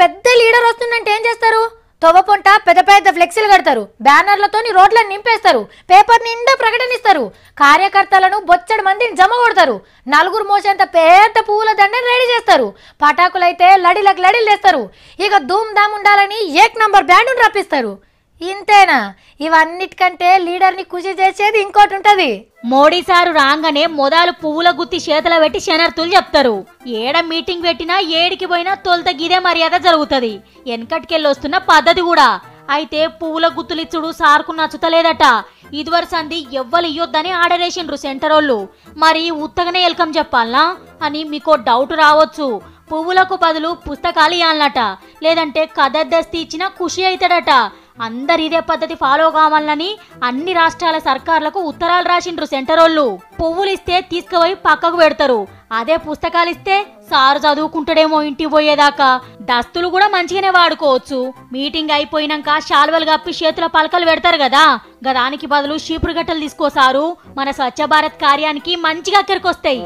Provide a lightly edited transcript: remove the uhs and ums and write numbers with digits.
పెద్ద లీడర్ వస్తుందంటే ఏం చేస్తారు? తొవ్వపొంట పెద్ద పెద్ద ఫ్లెక్సీలు కడతారు, బ్యానర్లతోని రోడ్లను నింపేస్తారు, పేపర్ నిండా ప్రకటనిస్తారు, కార్యకర్తలను బొచ్చడి మందిని జమ కొడతారు, నలుగురు మోసేంత పెద్ద పువ్వుల దండని రెడీ చేస్తారు, పటాకులైతే లడిలకు లడిలు తెస్తారు, ఇక ధూమ్ ధామ్ ఉండాలని ఏక్ నంబర్ బ్యాండ్ రప్పిస్తారు. ఇంతేనా? ఇవన్నిటికంటే లీడర్ని ఖుషి చేసేది ఇంకోటి ఉంటది. మోడీ సారు రాగానే మొదలు పువ్వుల గుత్తి చేతుల పెట్టి శనర్తులు చెప్తారు. ఏడ మీటింగ్ పెట్టినా ఏడికి పోయినా తొలుత గిదే మర్యాద జరుగుతుంది. వెనకటికెళ్ళి వస్తున్న పద్ధతి కూడా. అయితే పువ్వుల గుత్తులిచ్చుడు సార్కు నచ్చుతలేదట. ఇదివరకు సంది ఎవ్వరు ఇయ్యొద్దని ఆర్డర్ వేసిండ్రు సెంటరోళ్ళు. మరి ఉత్తగనే వెల్కమ్ చెప్పాలనా అని మీకో డౌట్ రావచ్చు. పువ్వులకు బదులు పుస్తకాలు ఇవ్వాలట, లేదంటే కథదస్తి ఇచ్చినా ఖుషి అవుతాడట. అందరు ఇదే పద్ధతి ఫాలో కావాలని అన్ని రాష్ట్రాల సర్కార్లకు ఉత్తరాలు రాసిండ్రు సెంటరోళ్ళు. పువ్వులు ఇస్తే తీసుకుపోయి పక్కకు పెడతారు, అదే పుస్తకాలు ఇస్తే సారు చదువుకుంటాడేమో ఇంటికి పోయేదాకా. దస్తులు కూడా మంచిగానే వాడుకోవచ్చు. మీటింగ్ అయిపోయినాక శాల్వలు కప్పి చేతుల పలకలు పెడతారు కదా, గదానికి బదులు చీపురు గట్టలు తీసుకోసారు. మన స్వచ్ఛ భారత్ కార్యానికి మంచిగా అక్కడికొస్తాయి.